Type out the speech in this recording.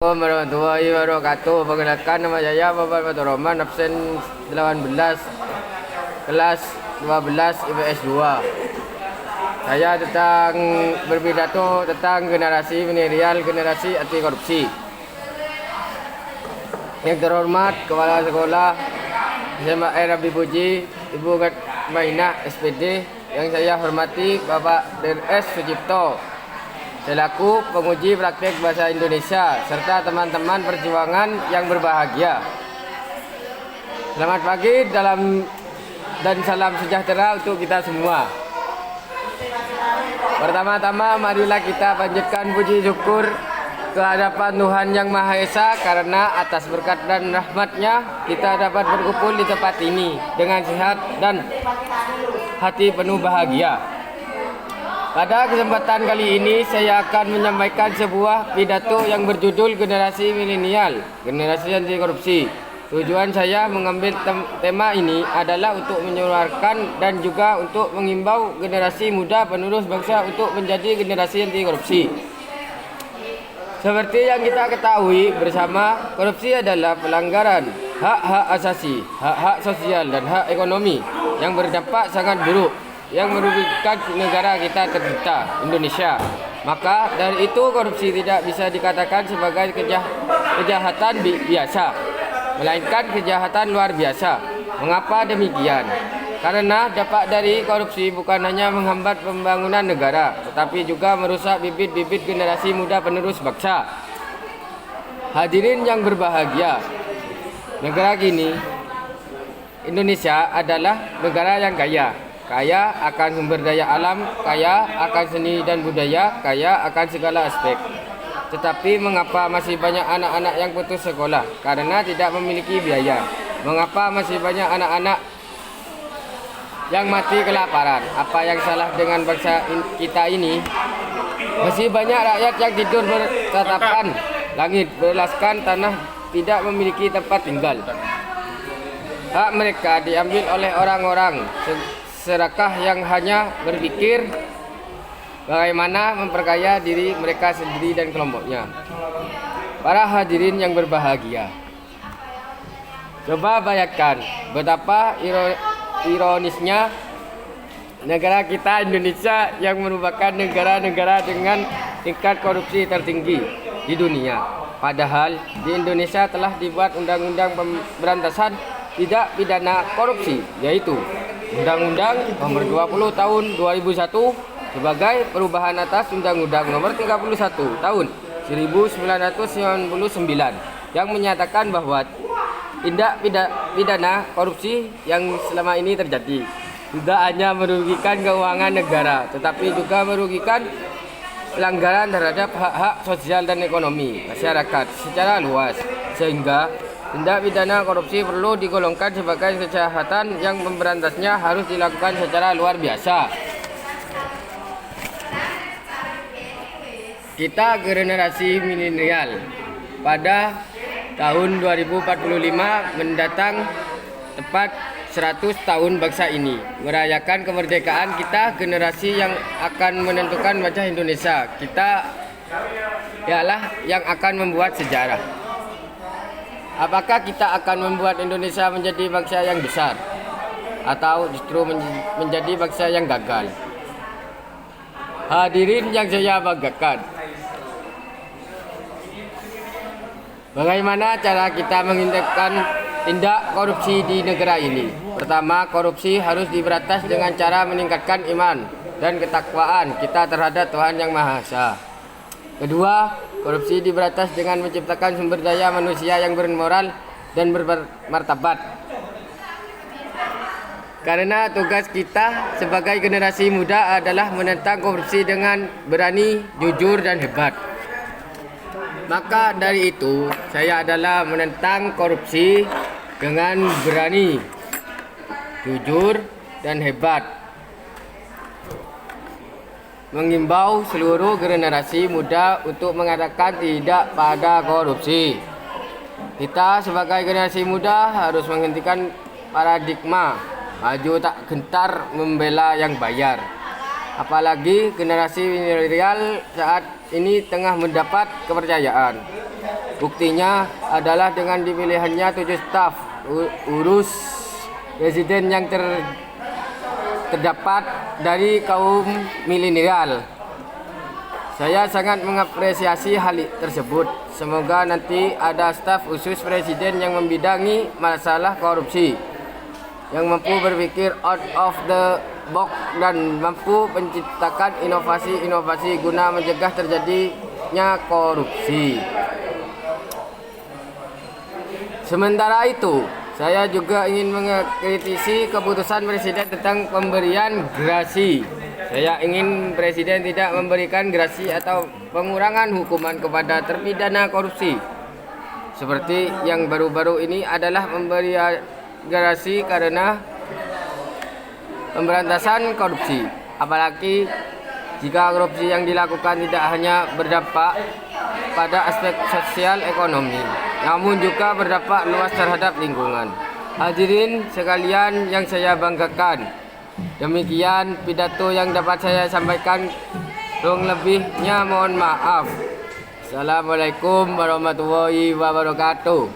Assalamualaikum warahmatullahi wabarakatuh. Perkenalkan, nama saya Bapak Fatur Rahman, absen 18 kelas 12 IPS 2. Saya berpidato tentang generasi milenial, generasi anti korupsi. Yang terhormat Kepala Sekolah SMA Rabi Puji, Ibu Mainah SPD, yang saya hormati Bapak DRS Sucipto selaku penguji praktek bahasa Indonesia, serta teman-teman perjuangan yang berbahagia. Selamat pagi dan salam sejahtera untuk kita semua. Pertama-tama marilah kita panjatkan puji syukur kehadapan Tuhan Yang Maha Esa, karena atas berkat dan rahmat-Nya kita dapat berkumpul di tempat ini dengan sehat dan hati penuh bahagia. Pada kesempatan kali ini saya akan menyampaikan sebuah pidato yang berjudul Generasi Milenial, Generasi Anti Korupsi. Tujuan saya mengambil tema ini adalah untuk menyuarakan dan juga untuk mengimbau generasi muda penerus bangsa untuk menjadi generasi anti korupsi. Seperti yang kita ketahui bersama, korupsi adalah pelanggaran hak-hak asasi, hak-hak sosial dan hak ekonomi yang berdampak sangat buruk, yang merugikan negara kita tercinta Indonesia. Maka dari itu korupsi tidak bisa dikatakan sebagai kejahatan biasa, melainkan kejahatan luar biasa. Mengapa demikian? Karena dampak dari korupsi bukan hanya menghambat pembangunan negara, tetapi juga merusak bibit-bibit generasi muda penerus bangsa. Hadirin yang berbahagia, negara kini Indonesia adalah negara yang kaya akan sumber daya alam, kaya akan seni dan budaya, kaya akan segala aspek. Tetapi mengapa masih banyak anak-anak yang putus sekolah karena tidak memiliki biaya? Mengapa masih banyak anak-anak yang mati kelaparan? Apa yang salah dengan bangsa kita ini? Masih banyak rakyat yang tidur bertatapan langit, berlaskan tanah, tidak memiliki tempat tinggal. Hak mereka diambil oleh orang-orang serakah yang hanya berpikir bagaimana memperkaya diri mereka sendiri dan kelompoknya. Para hadirin yang berbahagia, coba bayangkan betapa ironisnya negara kita Indonesia yang merupakan negara-negara dengan tingkat korupsi tertinggi di dunia. Padahal di Indonesia telah dibuat undang-undang pemberantasan tindak pidana korupsi, yaitu Undang-Undang Nomor 20 Tahun 2001 sebagai perubahan atas Undang-Undang Nomor 31 Tahun 1999 yang menyatakan bahwa tindak pidana korupsi yang selama ini terjadi tidak hanya merugikan keuangan negara, tetapi juga merugikan pelanggaran terhadap hak-hak sosial dan ekonomi masyarakat secara luas, sehingga tindak pidana korupsi perlu digolongkan sebagai kejahatan yang pemberantasnya harus dilakukan secara luar biasa. Kita generasi milenial pada tahun 2045 mendatang tepat 100 tahun bangsa ini merayakan kemerdekaan kita, generasi yang akan menentukan wajah Indonesia. Kita ialah yang akan membuat sejarah. Apakah kita akan membuat Indonesia menjadi bangsa yang besar, atau justru menjadi bangsa yang gagal? Hadirin yang saya banggakan, bagaimana cara kita menghentikan tindak korupsi di negara ini? Pertama, korupsi harus diberantas dengan cara meningkatkan iman dan ketakwaan kita terhadap Tuhan Yang Maha Esa. Kedua, korupsi diberantas dengan menciptakan sumber daya manusia yang bermoral dan bermartabat. Karena tugas kita sebagai generasi muda adalah menentang korupsi dengan berani, jujur, dan hebat. Maka dari itu, saya adalah menentang korupsi dengan berani, jujur, dan hebat. Mengimbau seluruh generasi muda untuk mengatakan tidak pada korupsi. Kita sebagai generasi muda harus menghentikan paradigma maju tak gentar membela yang bayar. Apalagi generasi milenial saat ini tengah mendapat kepercayaan Buktinya adalah dengan dipilihannya 7 staf urus presiden yang terdapat dari kaum milenial. Saya sangat mengapresiasi hal tersebut. Semoga nanti ada staf khusus presiden yang membidangi masalah korupsi, yang mampu berpikir out of the box dan mampu menciptakan inovasi-inovasi guna mencegah terjadinya korupsi. Sementara itu, saya juga ingin mengkritisi keputusan presiden tentang pemberian gerasi. Saya ingin presiden tidak memberikan gerasi atau pengurangan hukuman kepada terpidana korupsi. Seperti yang baru-baru ini adalah pemberian gerasi karena pemberantasan korupsi. Apalagi jika korupsi yang dilakukan tidak hanya berdampak pada aspek sosial ekonomi, namun juga berdampak luas terhadap lingkungan. Hadirin sekalian yang saya banggakan, demikian pidato yang dapat saya sampaikan. Kurang lebihnya mohon maaf. Assalamualaikum warahmatullahi wabarakatuh.